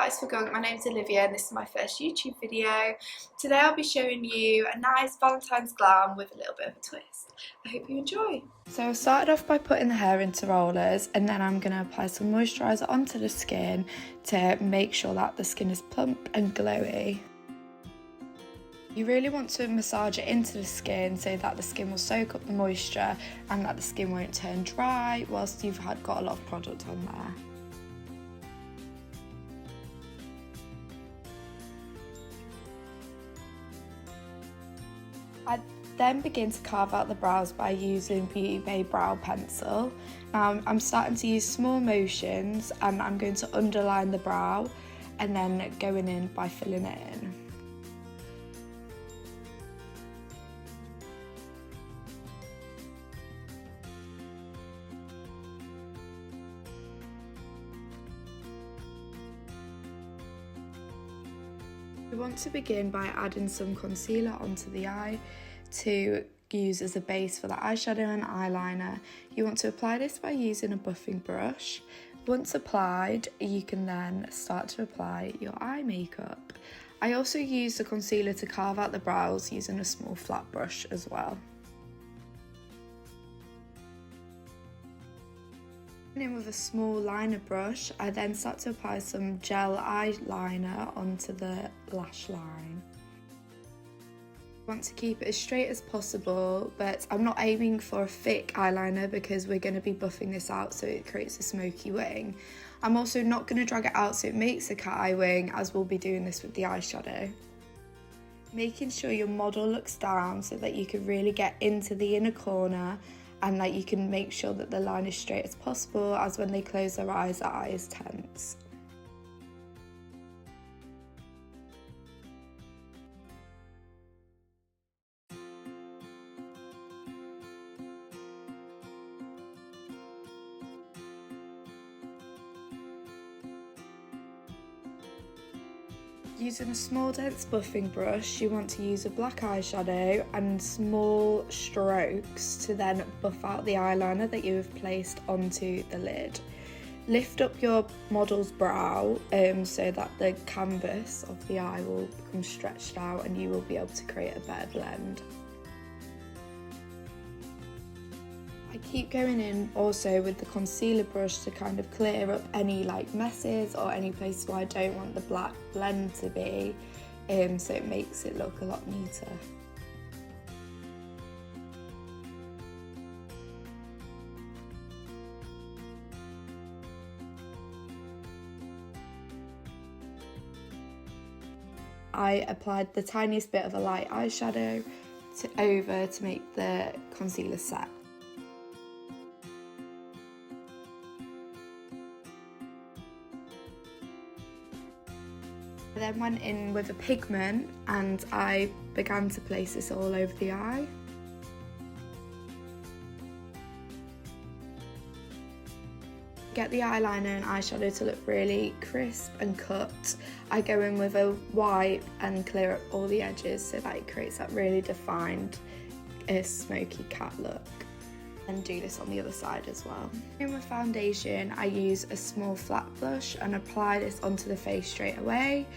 artist for Gunk. My name's Olivia and this is my first YouTube video. Today I'll be showing you a nice Valentine's Glam with a little bit of a twist. I hope you enjoy. So I started off by putting the hair into rollers, and then I'm going to apply some moisturiser onto the skin to make sure that the skin is plump and glowy. You really want to massage it into the skin so that the skin will soak up the moisture and that the skin won't turn dry whilst you've got a lot of product on there. I then begin to carve out the brows by using Beauty Bay brow pencil. I'm starting to use small motions and I'm going to underline the brow and then going in by filling it in. You want to begin by adding some concealer onto the eye to use as a base for the eyeshadow and eyeliner. You want to apply this by using a buffing brush. Once applied, you can then start to apply your eye makeup. I also use the concealer to carve out the brows using a small flat brush as well. In with a small liner brush, I then start to apply some gel eyeliner onto the lash line. I want to keep it as straight as possible, but I'm not aiming for a thick eyeliner because we're going to be buffing this out so it creates a smoky wing. I'm also not going to drag it out so it makes a cat eye wing, as we'll be doing this with the eyeshadow. Making sure your model looks down so that you can really get into the inner corner and that you can make sure that the line is straight as possible, as when they close their eyes, their eye is tense. Using a small dense buffing brush, you want to use a black eyeshadow and small strokes to then buff out the eyeliner that you have placed onto the lid. Lift up your model's brow so that the canvas of the eye will become stretched out and you will be able to create a better blend. I keep going in also with the concealer brush to kind of clear up any messes or any places where I don't want the black blend to be, so it makes it look a lot neater. I applied the tiniest bit of a light eyeshadow over to make the concealer set. I then went in with a pigment and I began to place this all over the eye. Get the eyeliner and eyeshadow to look really crisp and cut, I go in with a wipe and clear up all the edges so that it creates that really defined smoky cat look. And do this on the other side as well. In with foundation, I use a small flat brush and apply this onto the face straight away.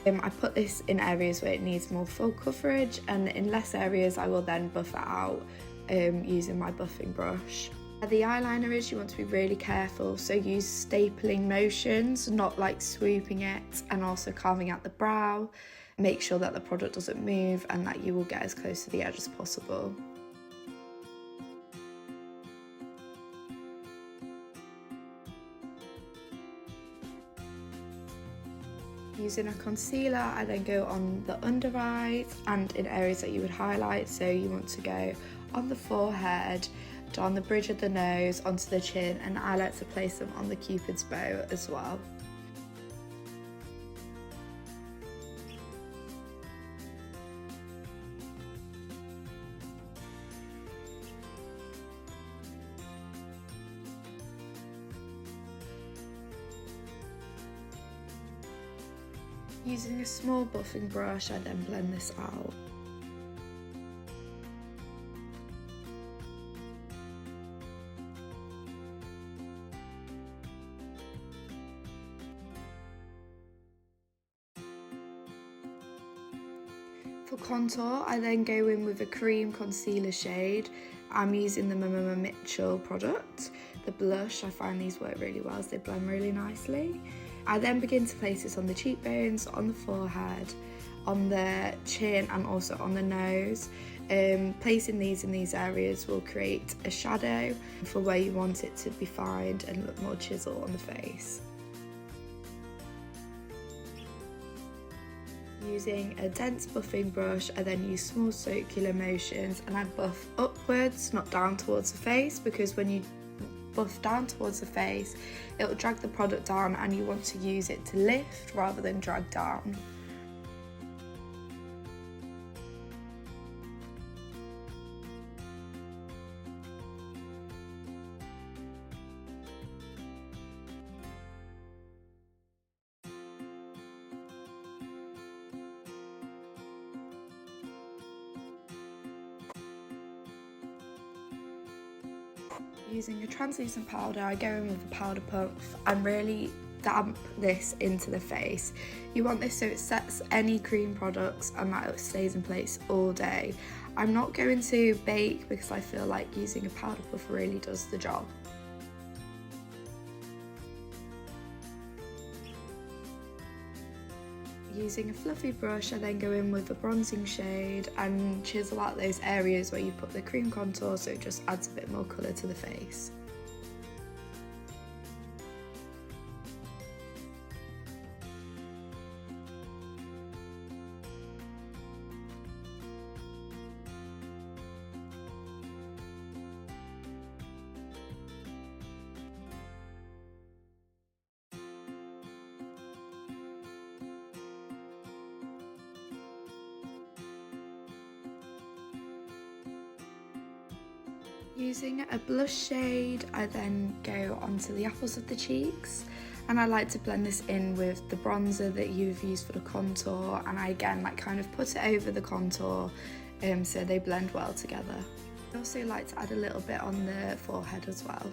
I put this in areas where it needs more full coverage, and in less areas I will then buff it out using my buffing brush. The eyeliner is, you want to be really careful, so use stapling motions, not swooping it, and also carving out the brow. Make sure that the product doesn't move and that you will get as close to the edge as possible. Using a concealer, I then go on the under eyes and in areas that you would highlight, so you want to go on the forehead, down the bridge of the nose, onto the chin, and I like to place them on the cupid's bow as well. Using a small buffing brush, I then blend this out. For contour, I then go in with a cream concealer shade. I'm using the Mama Mitchell product. The blush, I find these work really well, so they blend really nicely. I then begin to place this on the cheekbones, on the forehead, on the chin and also on the nose. Placing these in these areas will create a shadow for where you want it to be defined and look more chiseled on the face. Using a dense buffing brush, I then use small circular motions and I buff upwards, not down towards the face, because when you buff down towards the face, it will drag the product down and you want to use it to lift rather than drag down. Using a translucent powder, I go in with a powder puff and really damp this into the face. You want this so it sets any cream products and that it stays in place all day. I'm not going to bake because I feel like using a powder puff really does the job. Using a fluffy brush, I then go in with a bronzing shade and chisel out those areas where you put the cream contour, so it just adds a bit more colour to the face. Using a blush shade, I then go onto the apples of the cheeks and I like to blend this in with the bronzer that you've used for the contour, and I again kind of put it over the contour so they blend well together. I also like to add a little bit on the forehead as well.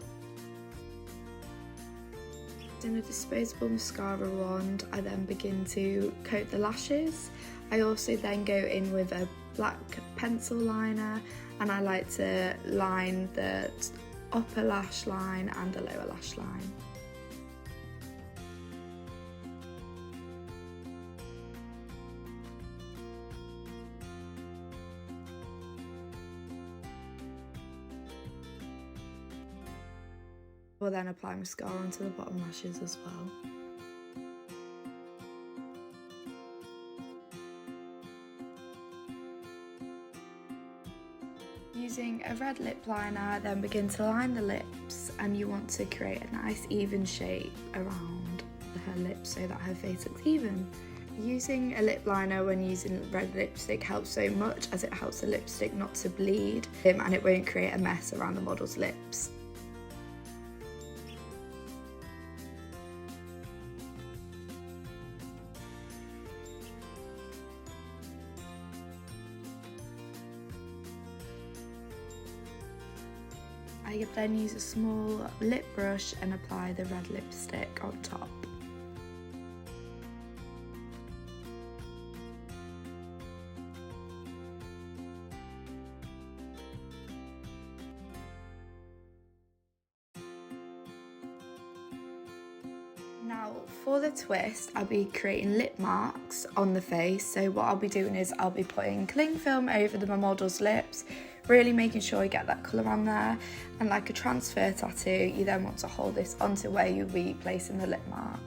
In a disposable mascara wand, I then begin to coat the lashes. I also then go in with a black pencil liner and I like to line the upper lash line and the lower lash line. We'll then apply mascara onto the bottom lashes as well. Using a red lip liner, then begin to line the lips, and you want to create a nice even shape around her lips so that her face looks even. Using a lip liner when using red lipstick helps so much as it helps the lipstick not to bleed and it won't create a mess around the model's lips. I then use a small lip brush and apply the red lipstick on top. Now for the twist, I'll be creating lip marks on the face. So what I'll be doing is I'll be putting cling film over my model's lips, really making sure you get that colour on there, and like a transfer tattoo, you then want to hold this onto where you'll be placing the lip mark.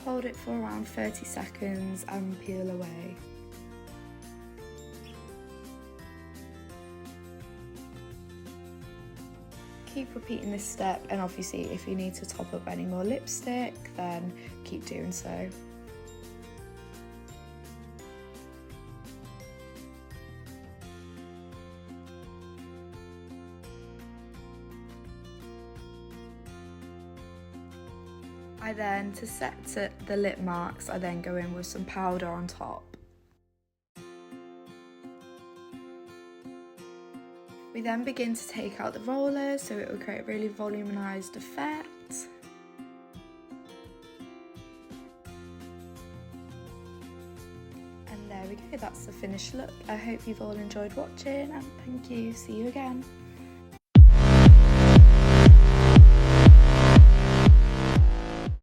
Hold it for around 30 seconds and peel away. Keep repeating this step, and obviously if you need to top up any more lipstick, then keep doing so. I then, to set the lip marks, I then go in with some powder on top. We then begin to take out the rollers so it will create a really voluminized effect. And there we go, that's the finished look. I hope you've all enjoyed watching, and thank you. See you again.